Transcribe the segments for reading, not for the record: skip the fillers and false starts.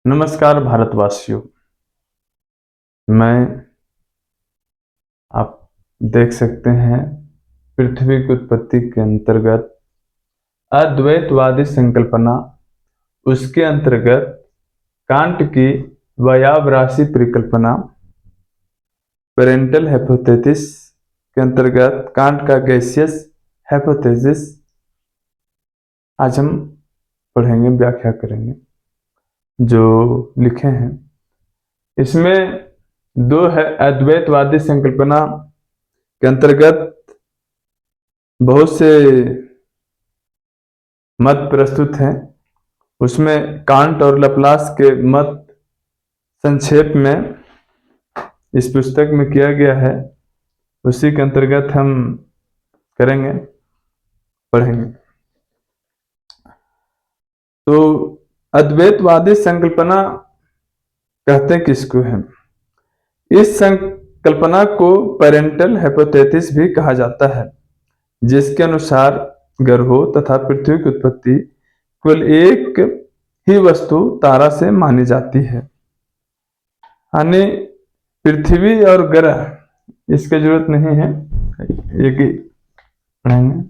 नमस्कार भारतवासियों। मैं आप देख सकते हैं पृथ्वी की उत्पत्ति के अंतर्गत अद्वैतवादी संकल्पना, उसके अंतर्गत कांट की वयावराशी परिकल्पना, पेरेंटल हाइपोथेसिस के अंतर्गत कांट का गैसियस हाइपोथेसिस आज हम पढ़ेंगे, व्याख्या करेंगे जो लिखे हैं। इसमें दो है अद्वैतवादी संकल्पना के अंतर्गत बहुत से मत प्रस्तुत हैं। उसमें कांट और लैप्लास के मत संक्षेप में इस पुस्तक में किया गया है, उसी के अंतर्गत हम करेंगे, पढ़ेंगे। तो अद्वैतवादी संकल्पना कहते किसको है? इस संकल्पना को पेरेंटल हाइपोथेसिस भी कहा जाता है, जिसके अनुसार ग्रहों तथा पृथ्वी की उत्पत्ति केवल एक ही वस्तु तारा से मानी जाती है। यानी पृथ्वी और ग्रह इसकी जरूरत नहीं है, एक ही पढ़ेंगे।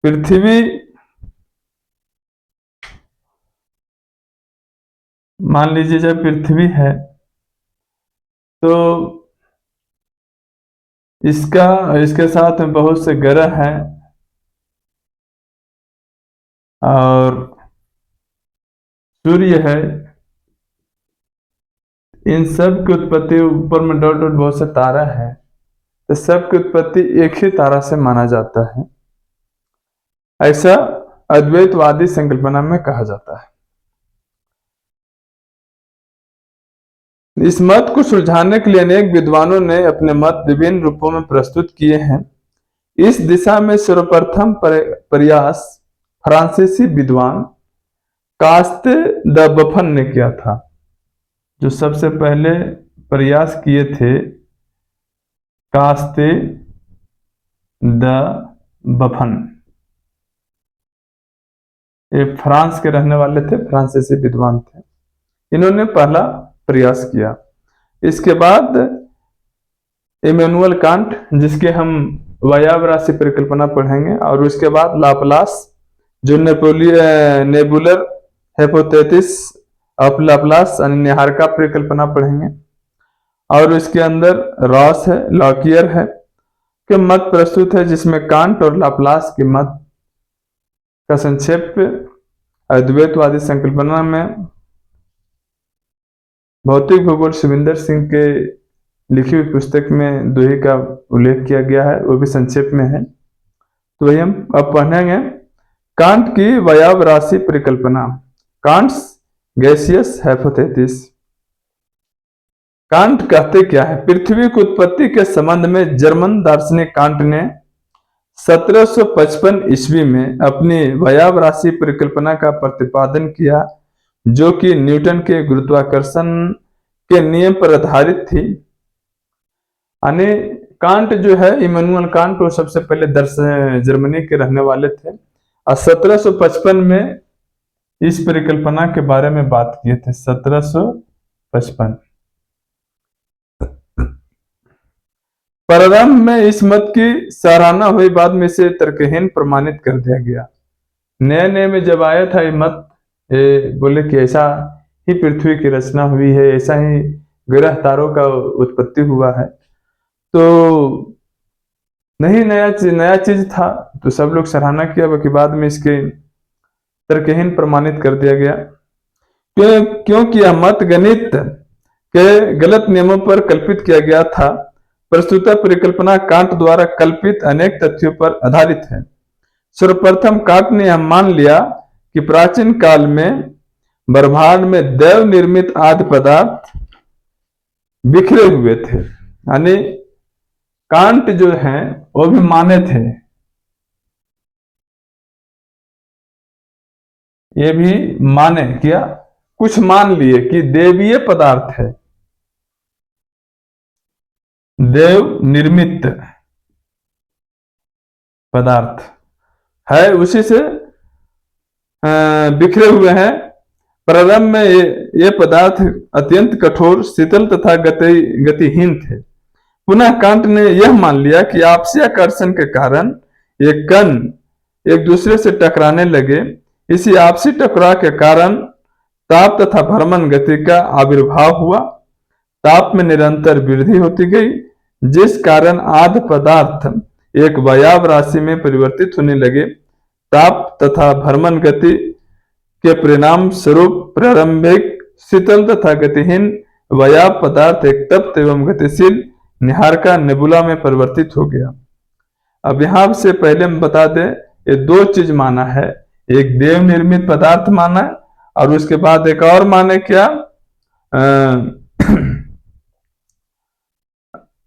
पृथ्वी मान लीजिए जब पृथ्वी है तो इसके साथ में बहुत से ग्रह हैं और सूर्य है। इन सब की उत्पत्ति, ऊपर में डॉट डॉट बहुत से तारा है, तो सब की उत्पत्ति एक ही तारा से माना जाता है, ऐसा अद्वैतवादी संकल्पना में कहा जाता है। इस मत को सुलझाने के लिए अनेक विद्वानों ने अपने मत विभिन्न रूपों में प्रस्तुत किए हैं। इस दिशा में सर्वप्रथम प्रयास फ्रांसीसी विद्वान कास्ते द बफन ने किया था, जो सबसे पहले प्रयास किए थे। कास्ते द बफन, ये फ्रांस के रहने वाले थे, फ्रांसीसी विद्वान थे। इन्होंने पहला प्रयास किया। इसके बाद इमैनुअल कांट, जिसके हम वयावराशी परिकल्पना पढ़ेंगे, और उसके बाद लाप्लास, जो nebular hypothesis of Laplace Niharika परिकल्पना पढ़ेंगे, और इसके अंदर रॉस है, लॉकियर है के मत प्रस्तुत है, जिसमें कांट और लाप्लास के मत का संक्षेप अद्वैतवादी संकल्पना में भौतिक भूगोल शिविंदर सिंह के लिखी हुई पुस्तक में दोहे का उल्लेख किया गया है, वो भी संक्षेप में है। तो वही हम अब पढ़ेंगे। कांट की वयावराशी परिकल्पना, कांट्स गैसियस हाइपोथेसिस। कांट कहते क्या है? पृथ्वी की उत्पत्ति के संबंध में जर्मन दार्शनिक कांट ने 1755 ईस्वी में अपनी वयावराशी परिकल्पना का प्रतिपादन किया, जो कि न्यूटन के गुरुत्वाकर्षण के नियम पर आधारित थी। यानी कांट जो है, इमैनुअल कांट, वो सबसे पहले जर्मनी के रहने वाले थे, और 1755 में इस परिकल्पना के बारे में बात किए थे। 1755 प्रारंभ में इस मत की सराहना हुई, बाद में इसे तर्कहीन प्रमाणित कर दिया गया। नए नए में जब आया था ये मत, ये बोले कि ऐसा ही पृथ्वी की रचना हुई है, ऐसा ही ग्रह तारों का उत्पत्ति हुआ है, तो नहीं, नया चीज था, तो सब लोग सराहना किया, बाकी बाद में इसके तर्कहीन प्रमाणित कर दिया गया। क्योंकि यह मत गणित के गलत नियमों पर कल्पित किया गया था। प्रस्तुत परिकल्पना कांट द्वारा कल्पित अनेक तथ्यों पर आधारित है। सर्वप्रथम कांट ने यह मान लिया कि प्राचीन काल में ब्रह्मांड में दैव निर्मित आदि पदार्थ बिखरे हुए थे। यानी कांट जो हैं वो भी माने थे, ये भी माने क्या, कुछ मान लिए कि देवीय पदार्थ है, देव निर्मित पदार्थ है, उसी से बिखरे हुए हैं, प्रारंभ में ये पदार्थ अत्यंत कठोर, शीतल तथा गतिहीन थे। पुनः कांट ने यह मान लिया कि आपसी आकर्षण के कारण ये कण एक दूसरे से टकराने लगे। इसी आपसी टकराव के कारण ताप तथा भ्रमण गति का आविर्भाव हुआ। ताप में निरंतर वृद्धि होती गई, जिस कारण आद्य पदार्थ एक वायव राशि में परिवर्तित होने लगे। ताप तथा भ्रमण गति के परिणाम स्वरूप प्रारंभिक शीतल तथा गतिहीन वायव पदार्थ एक तप्त एवं गतिशील निहारका नेबुला में परिवर्तित हो गया। अब यहां से पहले हम बता दें, ये दो चीज माना है, एक देव निर्मित पदार्थ माना और उसके बाद एक और माने क्या,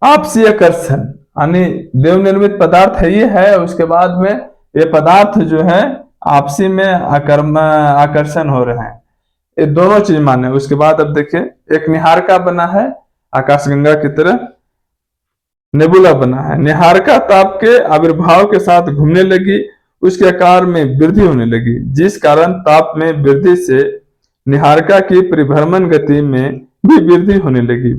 आपसी आकर्षण, यानी देव निर्मित पदार्थ है ये है, उसके बाद में ये पदार्थ जो है आपसी में आकर्षण हो रहे हैं, ये दोनों चीज माने। उसके बाद अब देखिए, एक निहारका बना है, आकाशगंगा की तरह नेबुला बना है। निहारका ताप के आविर्भाव के साथ घूमने लगी, उसके आकार में वृद्धि होने लगी, जिस कारण ताप में वृद्धि से निहारका की परिभ्रमण गति में भी वृद्धि होने लगी।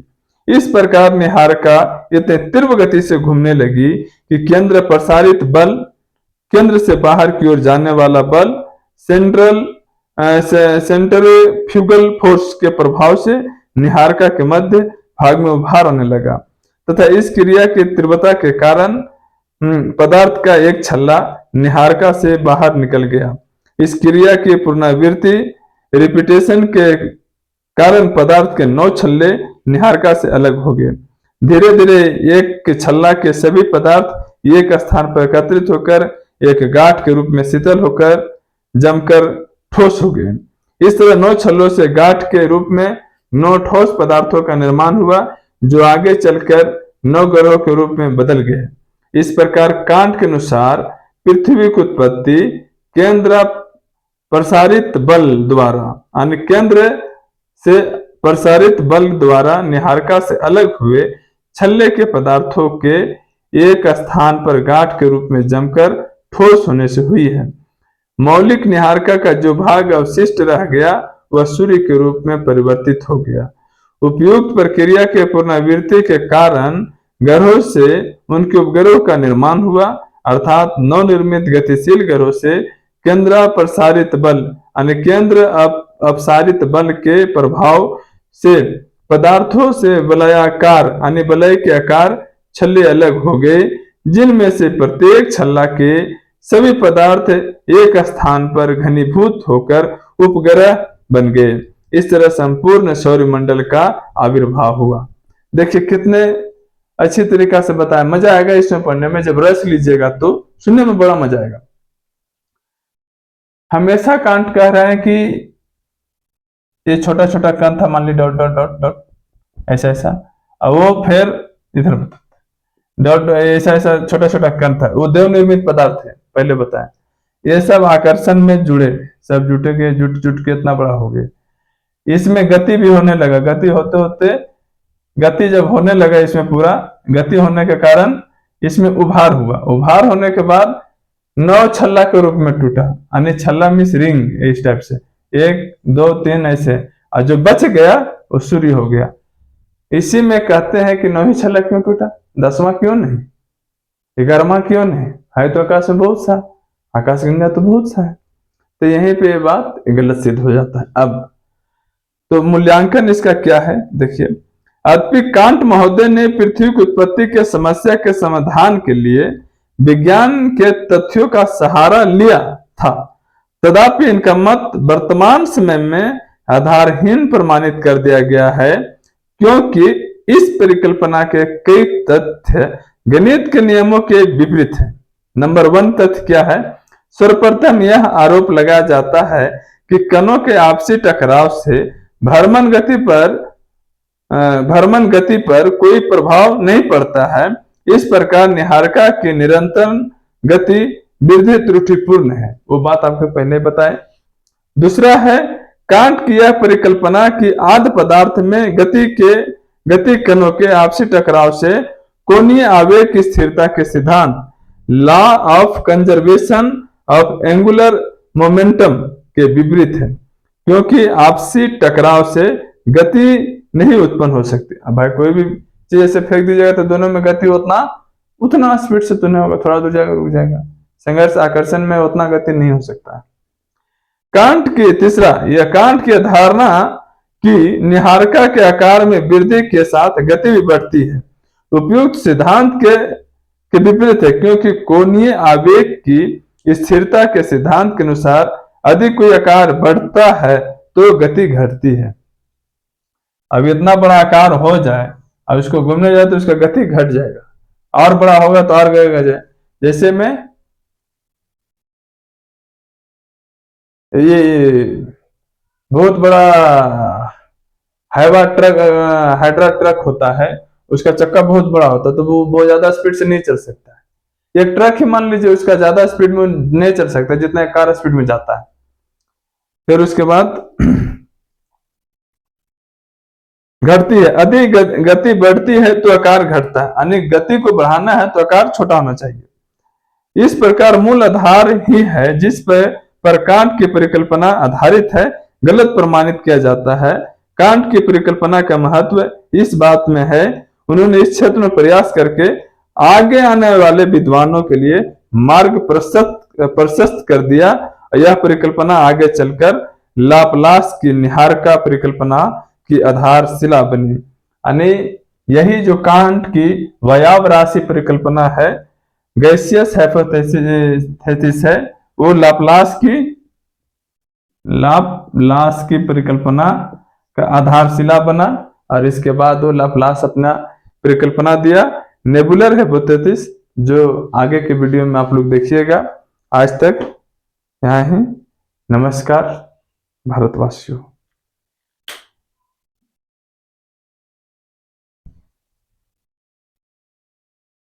इस प्रकार निहारका इतने तीव्र गति से घूमने लगी कि केंद्र प्रसारित बल, केंद्र से बाहर की ओर जाने वाला बल, सेंट्रीफ्यूगल फोर्स के प्रभाव से निहारका के मध्य भाग में उभार होने लगा तथा इस क्रिया की तीव्रता के कारण पदार्थ का एक छल्ला निहारका से बाहर निकल गया। इस क्रिया की पुनरावृत्ति रिपीटेशन के कारण पदार्थ के 9 छल्ले निहारका से अलग हो गए। धीरे धीरे एक छल्ला के सभी पदार्थ एक स्थान पर एकत्रित होकर एक गांठ के रूप में शीतल होकर जमकर ठोस हो गए। इस तरह 9 छल्लों से गांठ के रूप में 9 ठोस पदार्थों का निर्माण हुआ, जो आगे चलकर 9 ग्रहों के रूप में बदल गए। इस प्रकार कांट के अनुसार पृथ्वी की उत्पत्ति केंद्र प्रसारित बल द्वारा, यानी केंद्र से प्रसारित बल द्वारा निहारका से अलग हुए छल्ले के पदार्थों के एक स्थान पर गांठ के रूप में जमकर ठोस होने से हुई है। मौलिक निहारका का जो भाग अवशिष्ट रह गया वह सूर्य के रूप में परिवर्तित हो गया। उपयुक्त प्रक्रिया के पुनरावृत्ति के कारण ग्रहों से उनके उपग्रहों का निर्माण हुआ, अर्थात नवनिर्मित गतिशील ग्रहों से केंद्र प्रसारित बल यानी केंद्र अपसारित बल के प्रभाव से पदार्थों से वलयाकार यानी वलय के आकार छल्ले अलग हो गए, जिनमें से प्रत्येक छल्ला के सभी पदार्थ एक स्थान पर घनीभूत होकर उपग्रह बन गए। इस तरह संपूर्ण सौरमंडल का आविर्भाव हुआ। देखिए कितने अच्छी तरीका से बताया, मजा आएगा इसमें पढ़ने में। जब रस लीजिएगा तो सुनने में बड़ा मजा आएगा। हमेशा कांट कह रहे हैं कि ये छोटा छोटा कण था, मान ली डॉट डॉट डॉट डॉट ऐसा ऐसा, और वो फिर इधर डॉट ऐसा ऐसा छोटा छोटा कण था, वो देव निर्मित पदार्थ है, पहले बताया। ये सब आकर्षण में जुड़े, सब जुटे के जुट जुट के इतना बड़ा हो गए। इसमें गति भी होने लगा, गति होते होते गति जब होने लगा, इसमें पूरा गति होने के कारण इसमें उभार हुआ। उभार होने के बाद 9 छल्ला के रूप में टूटा, यानी छल्ला मीन्स रिंग, इस टाइप से 1 2 3 ऐसे, और जो बच गया वो सूर्य हो गया। इसी में कहते हैं कि 9 ही छल्ला क्यों टूटा, 10वां क्यों नहीं, 11वां क्यों नहीं, है तो आकाश में बहुत सा, आकाशगंगा तो बहुत सा है। तो यहीं पे ये बात गलत सिद्ध हो जाता है। अब तो मूल्यांकन इसका क्या है, देखिए। अद्यापि कांट महोदय ने पृथ्वी की उत्पत्ति के समस्या के समाधान के लिए विज्ञान के तथ्यों का सहारा लिया था, तथापि इनका मत वर्तमान समय में आधारहीन प्रमाणित कर दिया गया है, क्योंकि इस परिकल्पना के कई तथ्य गणित के नियमों के विपरीत हैं। नंबर 1 तथ्य क्या है? सर्वप्रथम यह आरोप लगाया जाता है कि कणों के आपसी टकराव से भ्रमण गति पर कोई प्रभाव नहीं पड़ता है। इस प्रकार निहारका की निरंतर गति वृद्धि त्रुटिपूर्ण है। वो बात आपको पहले बताए। दूसरा है कांट की यह परिकल्पना कि आद्य पदार्थ में गति कणों के आपसी टकराव से कोणीय आवेग की स्थिरता के सिद्धांत law of conservation of angular momentum के विपरीत है, क्योंकि आपसी टकराव से गति नहीं उत्पन्न हो सकती। अब भाई कोई भी चीज ऐसे फेंक दी जाएगा तो दोनों में गति उतना स्पीड से तो नहीं होगा, थोड़ा दूर जाएगा रुक जाएगा। संघर्ष आकर्षण में उतना गति नहीं हो सकता। कांट की तीसरा, यह कांट की धारणा कि निहारिका के आकार में वृद्धि के साथ गति भी बढ़ती है उपयुक्त सिद्धांत के विपरीत है, क्योंकि कोणीय आवेग की स्थिरता के सिद्धांत के अनुसार अधिक कोई आकार बढ़ता है तो गति घटती है। अब इतना बड़ा आकार हो जाए, अब इसको घूमने जाए तो उसका गति घट जाएगा, और बड़ा होगा तो और गएगा जाए। जैसे में ये बहुत बड़ा हाइड्रा ट्रक होता है, उसका चक्का बहुत बड़ा होता है तो वो बहुत ज्यादा स्पीड से नहीं चल सकता है। एक ट्रक ही मान लीजिए, उसका ज्यादा स्पीड में नहीं चल सकता जितना कार स्पीड में जाता है। फिर उसके बाद घटती है, अधिक गति बढ़ती है तो आकार घटता है, यानी गति को बढ़ाना है तो आकार छोटा होना चाहिए। इस प्रकार मूल आधार ही है जिस पर कांट की परिकल्पना आधारित है गलत प्रमाणित किया जाता है। कांट की परिकल्पना का महत्व इस बात में है, उन्होंने इस क्षेत्र में प्रयास करके आगे आने वाले विद्वानों के लिए मार्ग प्रशस्त कर दिया। यह परिकल्पना आगे चलकर लाप्लास की निहारिका परिकल्पना की आधारशिला बनी। यानी यही जो कांट की वयाव राशि परिकल्पना है, गैसियस हाइपोथेसिस है, वो लाप्लास की परिकल्पना का आधारशिला बना। और इसके बाद वो लाप्लास अपना परिकल्पना दिया, नेबुलर हाइपोथेसिस, जो आगे के वीडियो में आप लोग देखिएगा। आज तक यहाँ ही, नमस्कार भारतवासियों।